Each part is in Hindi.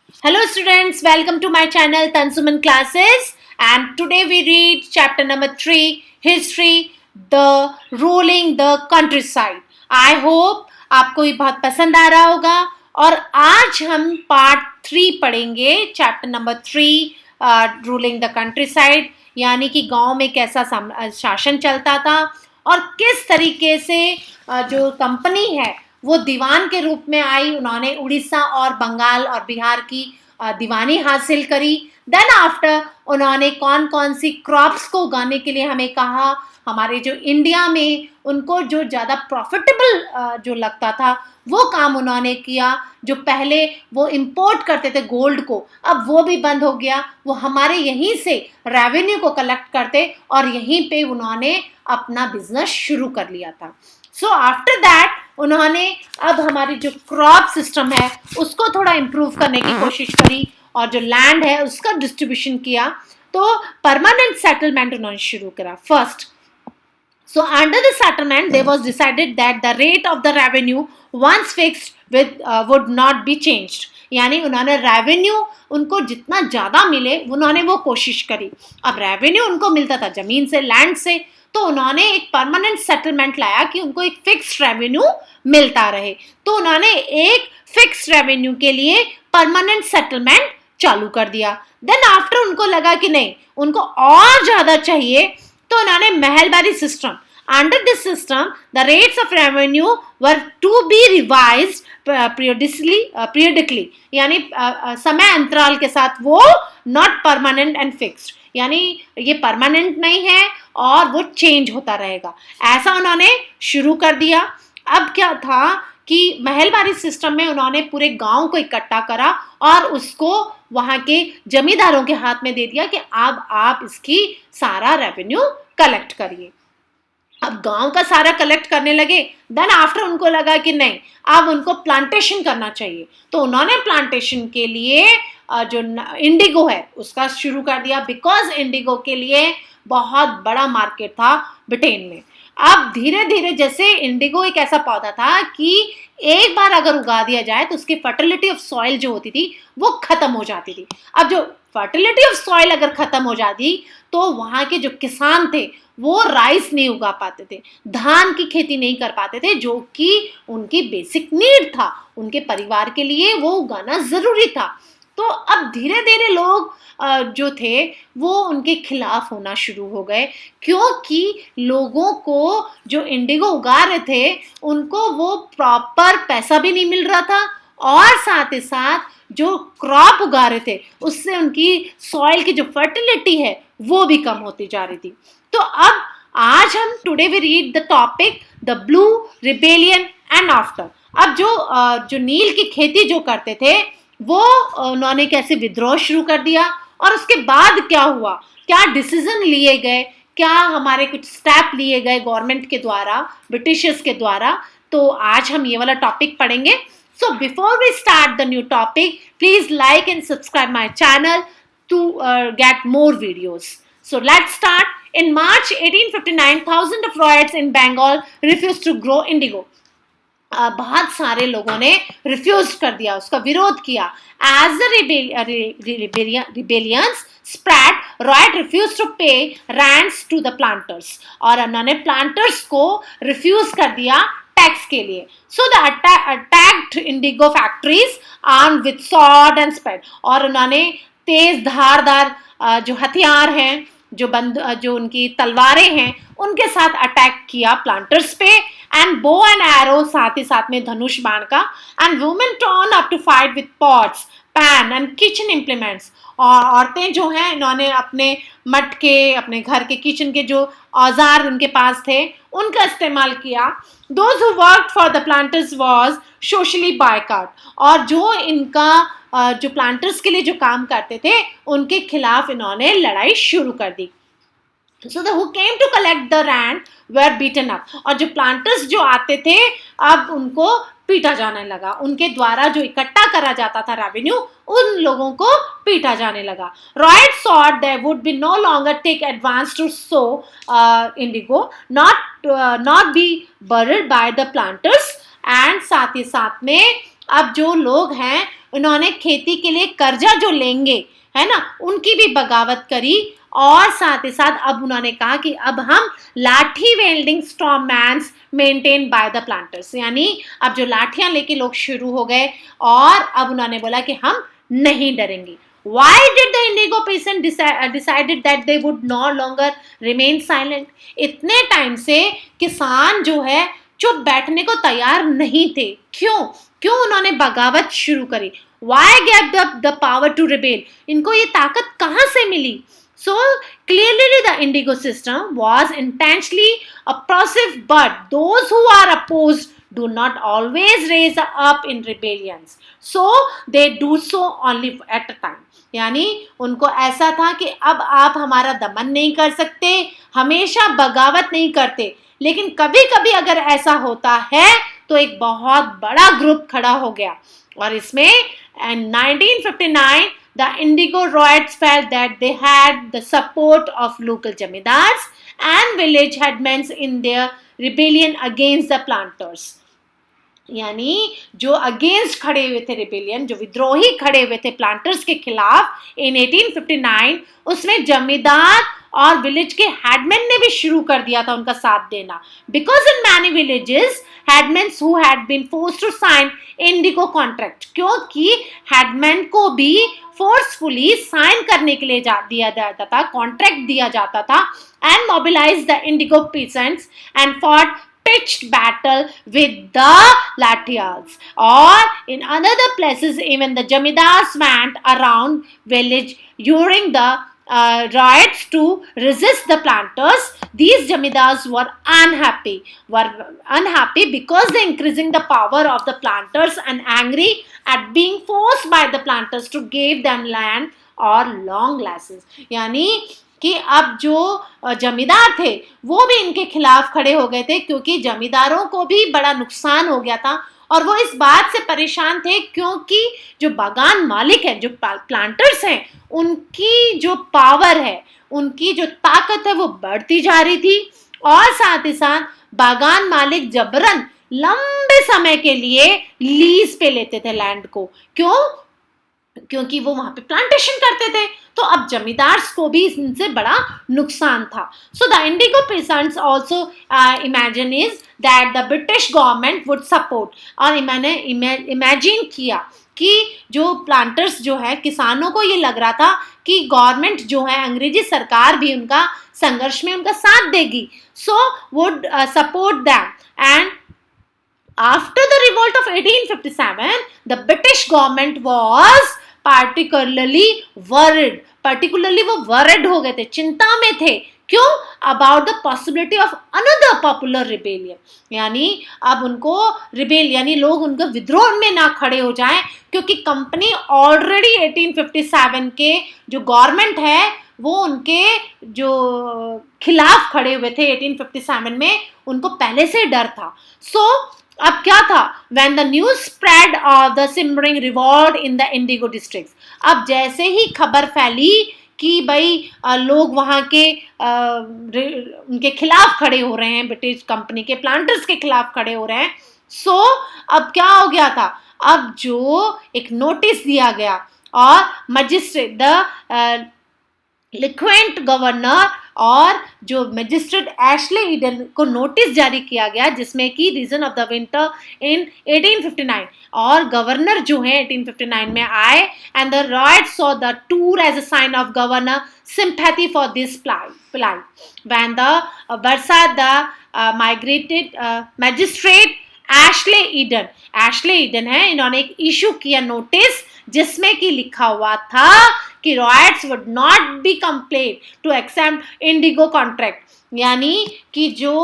Hello students, welcome to my channel Tansuman Classes, and today we read chapter number 3, History, the Ruling the Countryside. I hope आपको ये बहुत पसंद आ रहा होगा और आज हम पार्ट 3 पढ़ेंगे chapter number 3 ruling the countryside, यानी कि गांव में कैसा शासन चलता था और किस तरीके से जो कंपनी है वो दीवान के रूप में आई। उन्होंने उड़ीसा और बंगाल और बिहार की दीवानी हासिल करी। देन आफ्टर उन्होंने कौन कौन सी क्रॉप्स को उगाने के लिए हमें कहा। हमारे जो इंडिया में उनको जो ज़्यादा प्रॉफिटेबल जो लगता था वो काम उन्होंने किया। जो पहले वो इंपोर्ट करते थे गोल्ड को, अब वो भी बंद हो गया। वो हमारे यहीं से रेवेन्यू को कलेक्ट करते और यहीं पे उन्होंने अपना बिजनेस शुरू कर लिया था। सो आफ्टर दैट उन्होंने अब हमारी जो क्रॉप सिस्टम है उसको थोड़ा इम्प्रूव करने की कोशिश करी और जो लैंड है उसका डिस्ट्रीब्यूशन किया। तो परमानेंट सेटलमेंट उन्होंने शुरू करा first. So under the settlement, there was decided that the rate of the revenue once fixed would not be changed. यानी उन्होंने रेवेन्यू उनको जितना ज़्यादा मिले उन्होंने वो कोशिश करी। अब रेवेन्यू उनको मिलता था ज़मीन से, लैंड से, तो उन्होंने एक परमानेंट सेटलमेंट लाया कि उनको एक फिक्स्ड रेवेन्यू मिलता रहे। तो उन्होंने एक फिक्स्ड रेवेन्यू के लिए परमानेंट सेटलमेंट चालू कर दिया। देन आफ्टर उनको लगा कि नहीं, उनको और ज़्यादा चाहिए, तो उन्होंने Mahalwari system. Under this system the rates of revenue were to be revised periodically, यानी समय अंतराल के साथ, वो नॉट परमानेंट एंड फिक्स्ड, यानी ये परमानेंट नहीं है और वो चेंज होता रहेगा। ऐसा उन्होंने शुरू कर दिया। अब क्या था कि महलबारी सिस्टम में उन्होंने पूरे गांव को इकट्ठा करा और उसको वहां के जमींदारों के हाथ में दे दिया कि अब आप इसकी सारा रेवेन्यू कलेक्ट करिए। अब गांव का सारा कलेक्ट करने लगे। देन आफ्टर उनको लगा कि नहीं, अब उनको प्लांटेशन करना चाहिए। तो उन्होंने प्लांटेशन के लिए जो इंडिगो है उसका शुरू कर दिया, बिकॉज इंडिगो के लिए बहुत बड़ा मार्केट था ब्रिटेन में। अब धीरे धीरे, जैसे इंडिगो एक ऐसा पौधा था कि एक बार अगर उगा दिया जाए तो उसकी फर्टिलिटी ऑफ सॉइल जो होती थी वो खत्म हो जाती थी। अब जो फर्टिलिटी ऑफ सॉइल अगर खत्म हो जाती तो वहाँ के जो किसान थे वो राइस नहीं उगा पाते थे, धान की खेती नहीं कर पाते थे, जो कि उनकी बेसिक नीड था, उनके परिवार के लिए वो उगाना ज़रूरी था। तो अब धीरे धीरे लोग जो थे वो उनके खिलाफ होना शुरू हो गए, क्योंकि लोगों को जो इंडिगो उगा रहे थे उनको वो प्रॉपर पैसा भी नहीं मिल रहा था और साथ ही साथ जो क्रॉप उगा रहे थे उससे उनकी सॉइल की जो फर्टिलिटी है वो भी कम होती जा रही थी। तो अब आज हम today we read the topic the blue rebellion and after. अब जो नील की खेती जो करते थे वो उन्होंने कैसे विद्रोह शुरू कर दिया और उसके बाद क्या हुआ, क्या डिसीजन लिए गए, क्या हमारे कुछ स्टेप लिए गए गवर्नमेंट के द्वारा, ब्रिटिशर्स के द्वारा। तो आज हम ये वाला टॉपिक पढ़ेंगे। So before we start the new topic, please like and subscribe my channel to get more videos. So let's start. In March 1859, thousands of riots in Bengal refused to grow indigo. बहुत सारे लोगों ने रिफ्यूज कर दिया, उसका विरोध किया। As the rebellions spread, riot refused to pay rents to the planters, और उन्होंने प्लांटर्स को रिफ्यूज कर दिया टैक्स के लिए। So the attacked indigo factories armed with sword and spear, और उन्होंने तेज धारदार जो हथियार हैं, जो उनकी तलवारें हैं, उनके साथ अटैक किया प्लांटर्स पे। एंड बो एंड एरो, साथ ही साथ में धनुष बाण का। And women turn up to fight with pots, pan and kitchen implements, और औरतें जो हैं इन्होंने अपने मटके, अपने घर के किचन के जो औजार उनके पास थे उनका इस्तेमाल किया। Those who worked for the planters was socially boycott, और जो इनका जो प्लांटर्स के लिए जो काम करते थे उनके खिलाफ इन्होंने लड़ाई शुरू कर दी। So the who came to collect the rent were beaten up, और जो प्लांटर्स जो आते थे अब उनको पीटा जाने लगा, उनके द्वारा जो इकट्ठा करा जाता था रेवेन्यू उन लोगों को पीटा जाने लगा। Riot sought there would be no longer take advance to sow indigo, not be buried by the planters, and साथ ही साथ में अब जो लोग हैं उन्होंने खेती के लिए कर्जा जो लेंगे, है ना, उनकी भी बगावत करी। और साथ ही साथ अब उन्होंने कहा कि अब हम लाठी wielding storm mans maintain by the planters, यानी अब जो लाठियां लेके लोग शुरू हो गए और अब उन्होंने बोला कि हम नहीं डरेंगे। Why did the Indigo peasant decided that they would no longer remain silent? इतने टाइम से किसान जो है चुप बैठने को तैयार नहीं थे। क्यों क्यों उन्होंने बगावत शुरू करी? Why gave the power to rebel? इनको ये ताकत कहाँ से मिली? So clearly the Indigo system was intentionally oppressive, but those who are opposed do not always raise up in rebellions. So they do so only at a time. यानी उनको ऐसा था कि अब आप हमारा दमन नहीं कर सकते, हमेशा बगावत नहीं करते, लेकिन कभी कभी अगर ऐसा होता है तो एक बहुत बड़ा ग्रुप खड़ा हो गया। और इसमें in 1959 the Indigo Riots felt that they had the support of local jamidars and village headmen in their rebellion against the planters. यानी जो अगेंस्ट खड़े हुए थे, रिबेलियन जो विद्रोही खड़े हुए थे प्लांटर्स के खिलाफ इन 1859, उसमें जमींदार और विलेज के हेडमैन ने भी शुरू कर दिया था उनका साथ देना। Because in many villages headman who had been forced to sign indigo contract, क्योंकि हेडमैन को भी फोर्सफुली साइन करने के लिए दिया जाता था, कॉन्ट्रैक्ट दिया जाता था, and mobilize the indigo peasants and fought pitched battle with the Lathials. Or in other places, even the Jamidars went around village during the riots to resist the planters. These Jamidars were unhappy because they increasing the power of the planters and angry at being forced by the planters to give them land or long leases. यानी कि अब जो जमींदार थे वो भी इनके खिलाफ खड़े हो गए थे, क्योंकि जमींदारों को भी बड़ा नुकसान हो गया था और वो इस बात से परेशान थे क्योंकि जो बागान मालिक हैं, जो प्लांटर्स हैं, उनकी जो पावर है, उनकी जो ताकत है वो बढ़ती जा रही थी। और साथ ही साथ बागान मालिक जबरन लंबे समय के लिए लीज पे लेते थे लैंड को। क्योंकि वो वहां पे प्लांटेशन करते थे, तो अब जमींदार को भी इनसे बड़ा नुकसान था। So the Indigo patients also imagine is that the British government would support, और मैंने इमेजिन किया कि जो प्लांटर्स जो है, किसानों को ये लग रहा था कि गवर्नमेंट जो है, अंग्रेजी सरकार भी उनका संघर्ष में उनका साथ देगी, so would support them. And after the revolt of 1857, the British government was particularly वो worried हो गए थे, चिंता में थे। क्यों? About the possibility of another popular rebellion, यानी अब उनको यानी लोग उनका विद्रोह में ना खड़े हो जाएं, क्योंकि कंपनी ऑलरेडी 1857 के जो गवर्नमेंट है वो उनके जो खिलाफ खड़े हुए थे 1857 में, उनको पहले से डर था। अब क्या था? When the news spread of the simmering revolt in the Indigo districts, अब जैसे ही खबर फैली कि भाई लोग वहाँ के उनके खिलाफ खड़े हो रहे हैं, ब्रिटिश कंपनी के प्लांटर्स के खिलाफ खड़े हो रहे हैं, सो अब क्या हो गया था? अब जो एक नोटिस दिया गया और मजिस्ट्रेट द लिक्वेंट गवर्नर और जो मजिस्ट्रेट एशले ईडन को नोटिस जारी किया गया, जिसमें कि reason of the winter in 1859, और गवर्नर जो है 1859 में आए, and the ryots saw the tour as a sign of governor sympathy for this plight. When the Bursa the migrated magistrate Ashley Eden है, इन्होंने एक इशू किया नोटिस जिसमें कि लिखा हुआ था कि ryots would not be compelled to accept indigo contract, यानी कि जो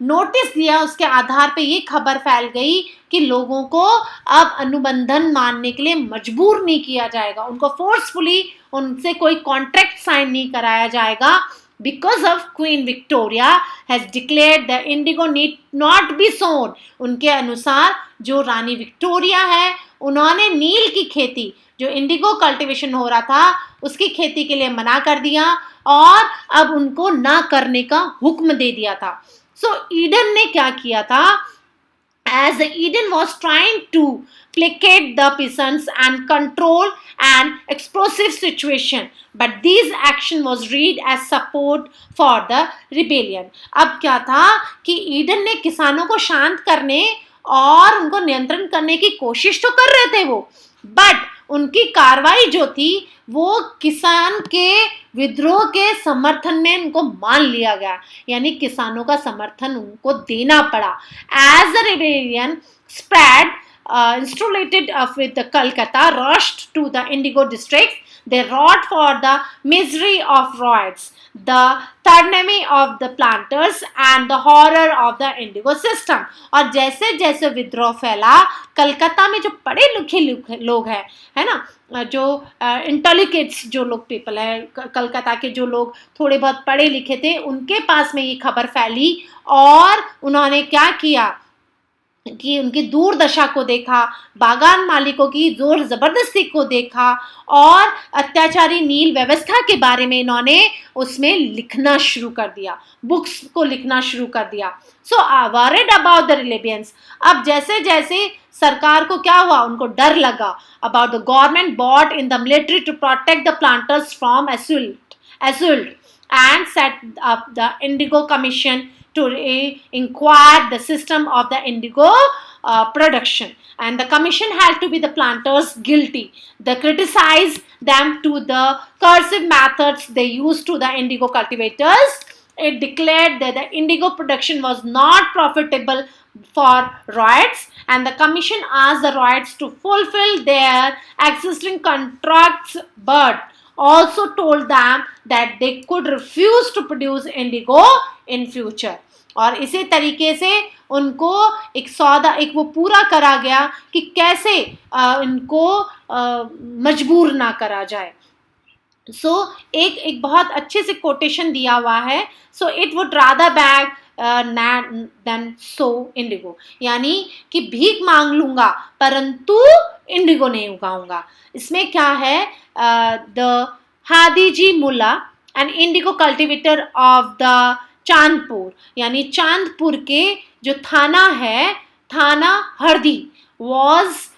नोटिस दिया उसके आधार पे ये खबर फैल गई कि लोगों को अब अनुबंधन मानने के लिए मजबूर नहीं किया जाएगा, उनको फोर्सफुली उनसे कोई कॉन्ट्रैक्ट साइन नहीं कराया जाएगा। Because of Queen Victoria has declared the indigo need not be sown. उनके अनुसार जो रानी विक्टोरिया है, उन्होंने नील की खेती, जो इंडिगो कल्टीवेशन हो रहा था, उसकी खेती के लिए मना कर दिया और अब उनको ना करने का हुक्म दे दिया था। सो ईडन ने क्या किया था? as Eden was trying to placate the peasants and control an explosive situation, but this action was read as support for the rebellion. अब क्या था कि ईडन ने किसानों को शांत करने और उनको नियंत्रण करने की कोशिश तो कर रहे थे वो, बट उनकी कार्रवाई जो थी वो किसान के विद्रोह के समर्थन में उनको मान लिया गया, यानी किसानों का समर्थन उनको देना पड़ा. As the rebellion spread, insulated with the Calcutta rushed to the Indigo districts. They wrought for the misery of riots, the tyranny of the planters and the horror of the Indigo system. और जैसे जैसे विद्रोह फैला, कलकत्ता में जो पढ़े लिखे लोग हैं, है ना, जो इंटेलिजेंट्स जो लोग पीपल है, कलकत्ता के जो लोग थोड़े बहुत पढ़े लिखे थे, उनके पास में ये खबर फैली और उन्होंने क्या किया कि उनकी दूरदशा को देखा, बागान मालिकों की जोर जबरदस्ती को देखा और अत्याचारी नील व्यवस्था के बारे में इन्होंने उसमें लिखना शुरू कर दिया, बुक्स को लिखना शुरू कर दिया. So worried about the rebellions. अब जैसे जैसे सरकार को क्या हुआ, उनको डर लगा about the government brought in the military to protect the planters from assault and set up the Indigo Commission to inquire the system of the indigo production, and the commission had to be the planters guilty. They criticized them to the cursive methods they used to the indigo cultivators. It declared that the indigo production was not profitable for riots, and the commission asked the riots to fulfill their existing contracts, but also told them that they could refuse to produce indigo in future. और इसी तरीके से उनको एक सौदा, एक वो पूरा करा गया कि कैसे इनको मजबूर ना करा जाए. सो एक बहुत अच्छे से कोटेशन दिया हुआ है. So it would rather beg than sow indigo, यानी कि भीख मांग लूंगा परंतु इंडिगो नहीं उगाऊंगा. इसमें क्या है, the Hadiji Mulla, an indigo cultivator of the Chandpur, यानी चांदपुर के जो थाना है, थाना हरदी, was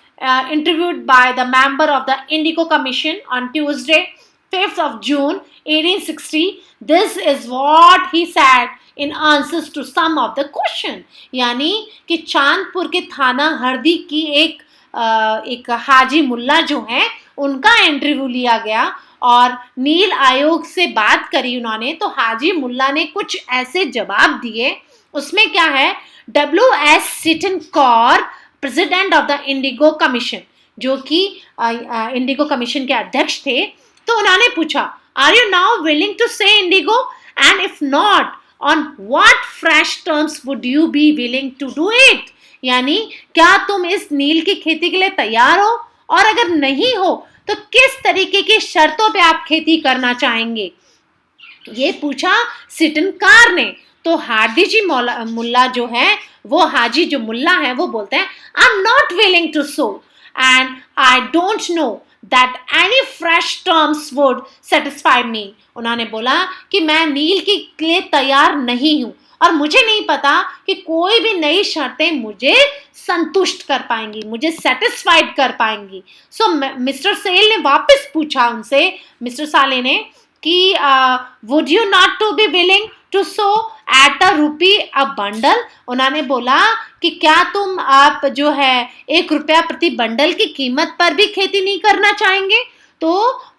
interviewed by the member of the Indigo Commission on Tuesday 5th of June 1860. This is what he said in answers to some of the question. यानी कि चांदपुर के थाना हरदी की एक हाजी मुल्ला जो हैं, उनका इंटरव्यू लिया गया और नील आयोग से बात करी उन्होंने. तो हाजी मुल्ला ने कुछ ऐसे जवाब दिए. उसमें क्या है, W.S. Seton Karr, president of the indigo commission, जो कि इंडिगो कमीशन के अध्यक्ष थे, तो उन्होंने पूछा, are you now willing to sow indigo, and if not on what fresh terms would you be willing to do it. यानी क्या तुम इस नील की खेती के लिए तैयार हो, और अगर नहीं हो तो किस तरीके की शर्तों पे आप खेती करना चाहेंगे, ये पूछा सिटन कार ने. तो हादीजी मुल्ला जो है, वो हाजी जो मुल्ला है, वो बोलते हैं, I am not willing to sow and I don't know that any fresh terms would satisfy me. उन्होंने बोला कि मैं नील के लिए तैयार नहीं हूं और मुझे नहीं पता कि कोई भी नई शर्तें मुझे संतुष्ट कर पाएंगी, मुझे सेटिस्फाइड कर पाएंगी. सो मिस्टर सेल ने वापस पूछा उनसे, मिस्टर साले ने, कि would you not to be willing to sow at ₹1 a bundle. उन्होंने बोला कि क्या तुम आप जो है ₹1 प्रति बंडल की कीमत पर भी खेती नहीं करना चाहेंगे. तो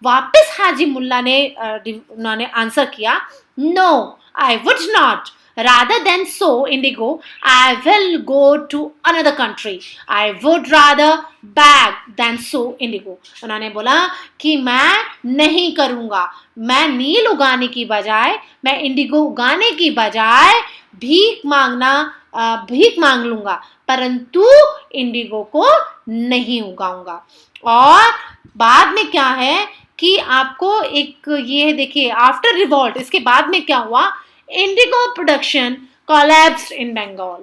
वापस हाजी मुल्ला ने उन्होंने आंसर किया, no I would not. Rather than sow indigo, I will go to another country. I would rather beg than sow indigo. उन्होंने बोला कि मैं नहीं करूँगा, मैं नील उगाने की बजाय, मैं इंडिगो उगाने की बजाय भीख मांग लूँगा, परंतु इंडिगो को नहीं उगाऊंगा. और बाद में क्या है कि आपको एक ये देखिए, आफ्टर रिवॉल्ट, इसके बाद में क्या हुआ, indigo production collapsed in Bengal.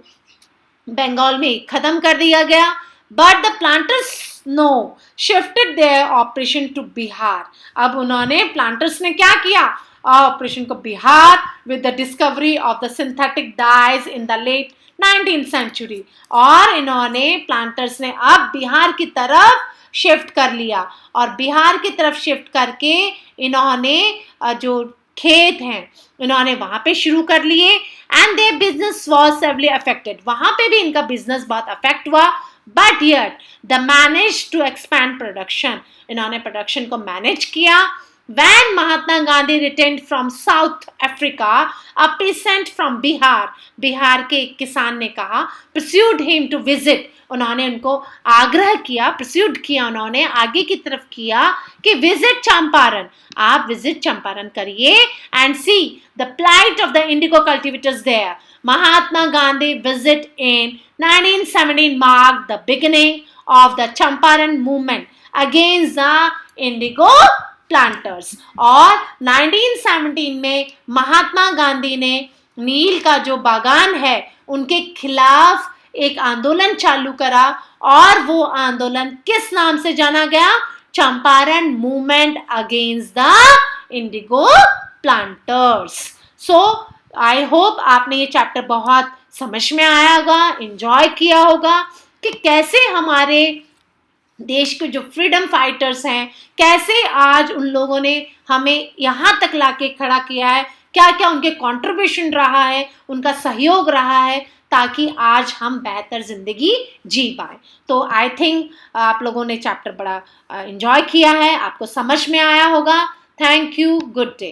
Bengal में खत्म कर दिया गया. But the planters now shifted their operation to Bihar. अब उन्होंने, प्लांटर्स ने क्या किया, ऑपरेशन को Bihar, with the discovery of the synthetic dyes in the late 19th century. और इन्होंने प्लांटर्स ने अब बिहार की तरफ शिफ्ट कर लिया, और बिहार की तरफ शिफ्ट करके इन्होंने जो खेत हैं इन्होंने वहां पे शुरू कर लिए, and their business was severely affected. वहां पे भी इनका बिजनेस बहुत अफेक्ट हुआ, but yet they managed to expand production. इन्होंने प्रोडक्शन को मैनेज किया। When Mahatma Gandhi returned from South Africa, a peasant from Bihar, Bihar के एक किसान ने कहा, pursued him to visit, उन्होंने उनको आग्रह किया, pursued किया उन्होंने, आगे की तरफ किया कि visit चंपारण, आप visit चंपारण करिए and see the plight of the indigo cultivators there. Mahatma Gandhi visit in 1917 marked the beginning of the Champaran movement against the indigo planters. और 1917 में महात्मा गांधी ने नील का जो बागान है उनके खिलाफ एक आंदोलन चालू करा, और वो आंदोलन किस नाम से जाना गया? Champaran movement against the Indigo planters. So I hope आपने ये चैप्टर बहुत समझ में आया होगा, एंजॉय किया होगा कि कैसे हमारे देश के जो फ्रीडम फाइटर्स हैं, कैसे आज उन लोगों ने हमें यहाँ तक लाके खड़ा किया है, क्या क्या उनके कंट्रीब्यूशन रहा है, उनका सहयोग रहा है, ताकि आज हम बेहतर जिंदगी जी पाए। तो आई थिंक आप लोगों ने चैप्टर बड़ा एंजॉय किया है, आपको समझ में आया होगा। Thank you, good day.